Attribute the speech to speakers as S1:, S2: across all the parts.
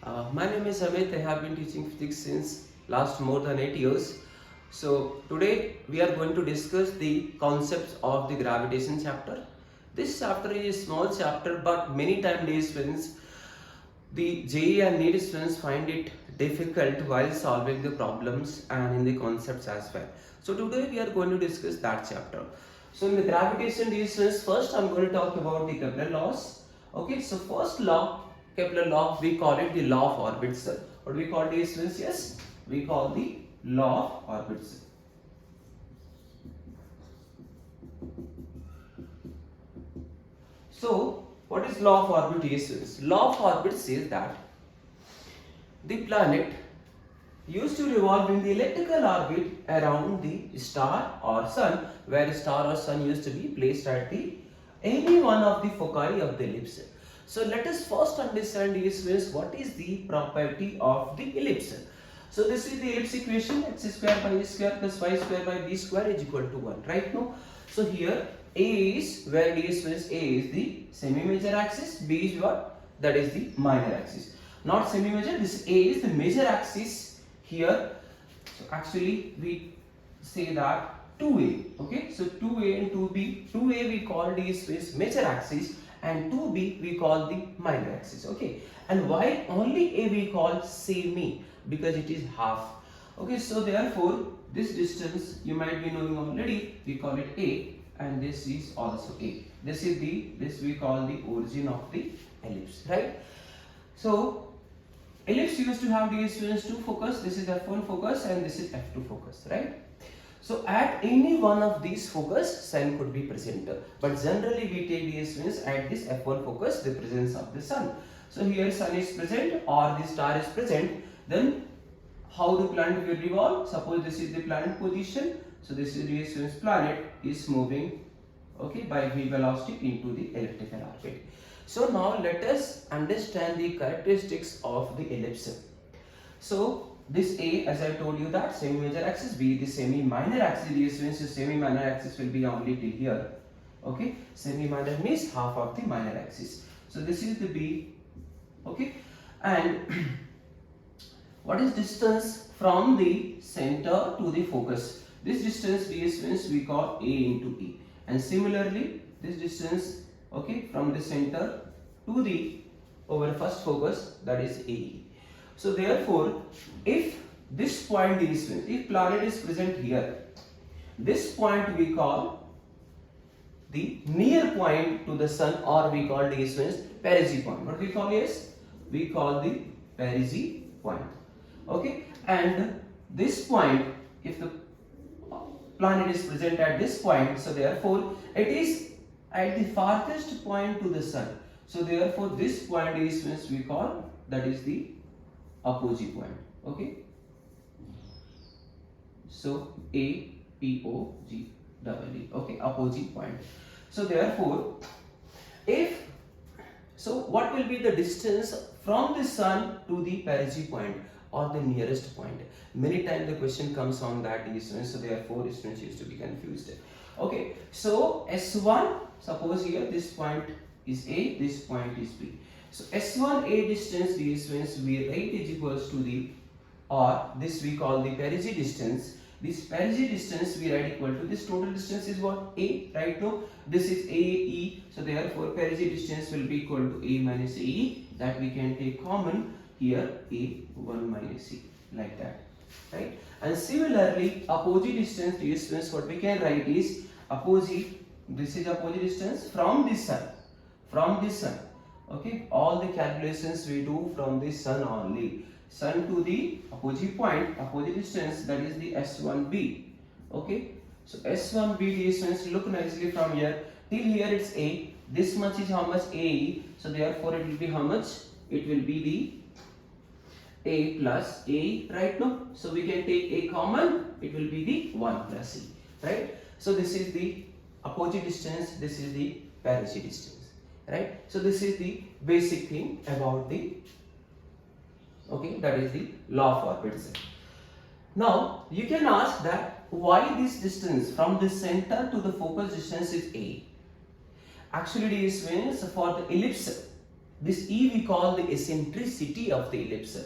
S1: My name is Amit. I have been teaching physics since last more than 8 years. So today we are going to discuss the concepts of the gravitation chapter. This chapter is a small chapter, but many times students, the JEE and NEET students find it difficult while solving the problems and in the concepts as well. So today we are going to discuss that chapter. So in the gravitation distance, first I'm going to talk about the Kepler laws. Okay, so first law, Kepler law, we call it the law of orbits. What do we call these ones? Yes, we call the law of orbits. So what is law of orbit? Yes, law of orbit says that the planet used to revolve in the elliptical orbit around the star or sun, where star or sun used to be placed at the any one of the foci of the ellipse. So let us first understand what is the property of the ellipse. So this is the ellipse equation: x square by a square plus y square by b square is equal to 1. Right now, so here A is where A is the semi-major axis, B is what? That is the minor axis. Not semi-major, this A is the major axis here. So actually we say that 2A, okay, so 2A and 2B, 2A we call this major axis and 2B we call the minor axis, okay. And why only A we call semi? Because it is half, okay. So therefore this distance you might be knowing already, we call it A, and this is also A. This we call the origin of the ellipse, right? So ellipse used to have these two focus. This is F1 focus and this is F2 focus, right? So at any one of these focus, sun could be present. But generally we take these ones at this F1 focus, the presence of the sun. So here sun is present or the star is present. Then how the planet will revolve? Suppose this is the planet position. So this is the planet is moving, okay, by v velocity into the elliptical orbit. So now let us understand the characteristics of the ellipse. So this A, as I told you, that semi-major axis, B the semi-minor axis. The semi-minor axis will be only till here, okay. Semi-minor means half of the minor axis. So this is the B, okay. And what is distance from the center to the focus? This distance we call A into E. And similarly this distance, okay, from the center to the our first focus, that is AE. So therefore if this point is, if planet is present here, this point we call the near point to the sun, or we call this perigee point. What we call is, we call the perigee point, okay. And this point, if the planet is present at this point, so therefore it is at the farthest point to the sun. So therefore this point is we call, that is the apogee point, okay. So APOGEE, okay, apogee point. So therefore if, so what will be the distance from the sun to the perigee point or the nearest point? Many times the question comes on that distance, so therefore students used to be confused, okay. So S1, suppose here this point is A, this point is B. So S1A distance, these means we write is equals to the, or this we call the perigee distance. This perigee distance we write equal to this total distance is what? A, right now. This is AE, so therefore perigee distance will be equal to A minus AE, that we can take common here, A1 minus E, like that, right? And similarly apogee distance, what we can write is apogee, this is apogee distance from this sun, okay. All the calculations we do from the sun only. Sun to the apogee point, apogee distance, that is the S1B, okay. So S1B distance, look nicely from here till here it's A. This much is how much? AE. So therefore it will be how much? It will be the A plus A, right now. So we can take A common, it will be the 1 plus E, right. So this is the apogee distance, this is the perigee distance, right. So this is the basic thing about the, okay, that is the law of orbits. Now you can ask that why this distance from the center to the focus distance is A. Actually this means for the ellipse, This E we call the eccentricity of the ellipse.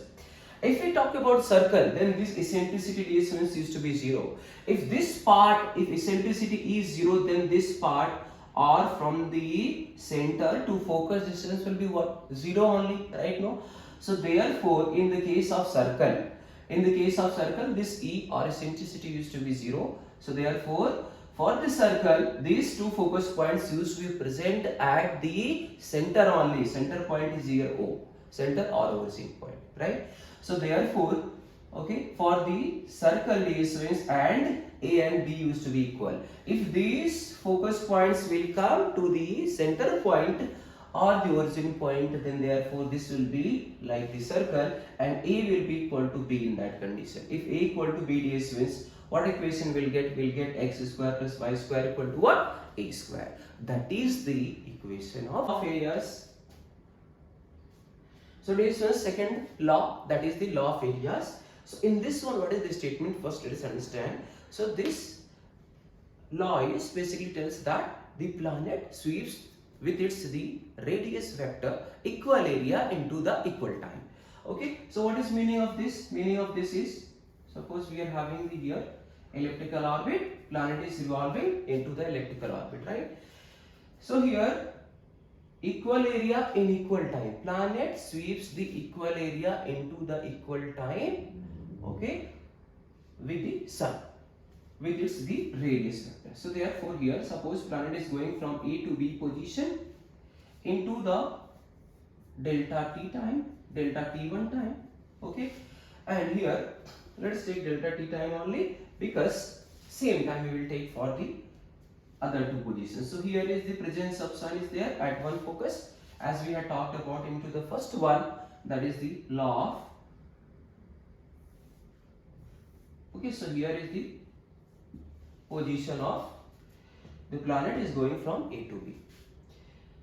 S1: If we talk about circle, then this eccentricity dear students used to be 0. If this part, if eccentricity is 0, then this part or from the center to focus distance will be what? 0 only, right? No. So therefore, in the case of circle, this E or eccentricity used to be 0. So therefore, for the circle, these two focus points used to be present at the center only. Center point is here O, center or origin point, right? So therefore, okay, for the circle distance and A and B used to be equal. If these focus points will come to the center point or the origin point, then therefore this will be like the circle and A will be equal to B in that condition. If A equal to B distance, what equation will get? We'll get x square plus y square equal to what? A square. That is the equation of areas. So this is second law, that is the law of areas. So in this one, what is the statement? First let us understand. So this law is basically tells that the planet sweeps with its the radius vector equal area into the equal time. Okay, so what is meaning of this? Meaning of this is, suppose we are having the here elliptical orbit, planet is revolving into the elliptical orbit, right? So here equal area in equal time, planet sweeps the equal area into the equal time, okay, with the sun, with its the radius vector. So therefore here suppose planet is going from A to B position into the delta t time, delta t1 time, okay, and here let us take delta t time only because same time we will take for the other two positions. So here is the presence of sun is there at one focus, as we had talked about into the first one, that is the law of, okay, so here is the position of the planet is going from A to B.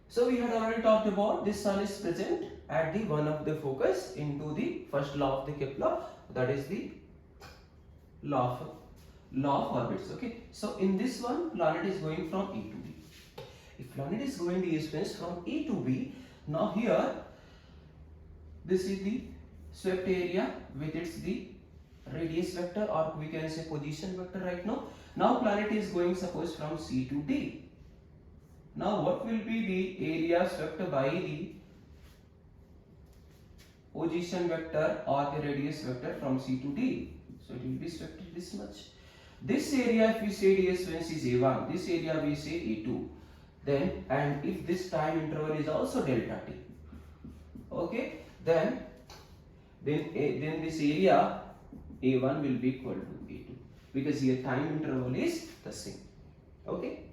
S1: So we had already talked about this sun is present at the one of the focus into the first law of the Kepler, that is the law of orbits. Okay, so in this one planet is going from A to B. If planet is going the distance from A to B, now here this is the swept area with its the radius vector, or we can say position vector right now. Now planet is going suppose from C to D. Now what will be the area swept by the position vector or the radius vector from C to D? So it will be swept this much. This area if we say distance is A1, this area we say A2. Then and if this time interval is also delta t, okay, then this area A1 will be equal to A2 because here time interval is the same. Okay,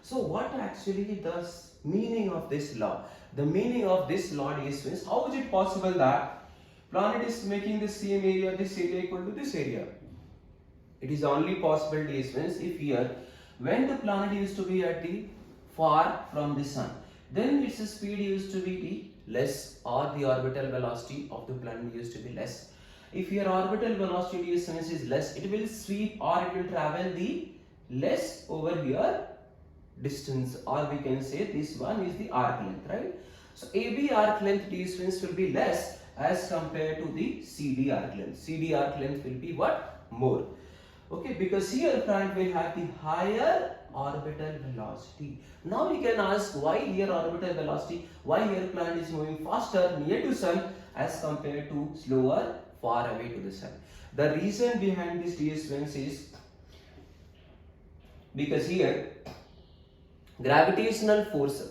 S1: so what actually the meaning of this law? The meaning of this law is, how is it possible that planet is making the same area, this area equal to this area? It is only possible if here when the planet used to be at the far from the sun, then its speed used to be less, or the orbital velocity of the planet used to be less. If your orbital velocity distance is less, it will sweep or it will travel the less over here distance, or we can say this one is the arc length, right? So AB arc length distance will be less as compared to the CD arc length. CD arc length will be what? More. Okay, because here planet will have the higher orbital velocity. Now we can ask why here orbital velocity, why here planet is moving faster near to sun as compared to slower far away to the sun. The reason behind this distance is because here gravitational force,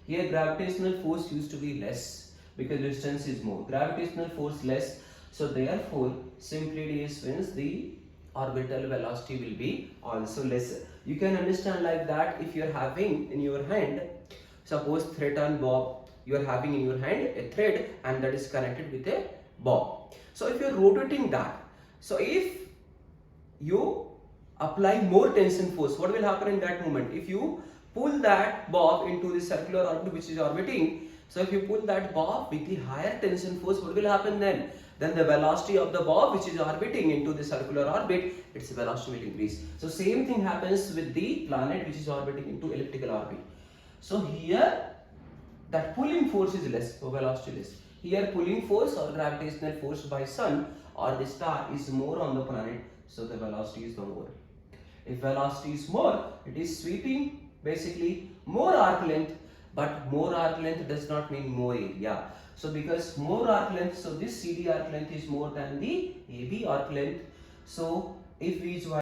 S1: here gravitational force used to be less because distance is more, gravitational force less, so therefore simply distance the orbital velocity will be also lesser. You can understand like that if you are having in your hand, suppose thread and bob, you are having in your hand a thread and that is connected with a bob. So if you are rotating that, so if you apply more tension force, what will happen in that moment? If you pull that bob into the circular orbit which is orbiting, so if you pull that bob with the higher tension force, what will happen then? Then the velocity of the bob which is orbiting into the circular orbit, its velocity will increase. So same thing happens with the planet which is orbiting into elliptical orbit. So here that pulling force is less, so velocity less. Here pulling force or gravitational force by sun or the star is more on the planet, so the velocity is the more. If velocity is more, it is sweeping basically more arc length, but more arc length does not mean more area. So because more arc length, so this CD arc length is more than the AB arc length. So if we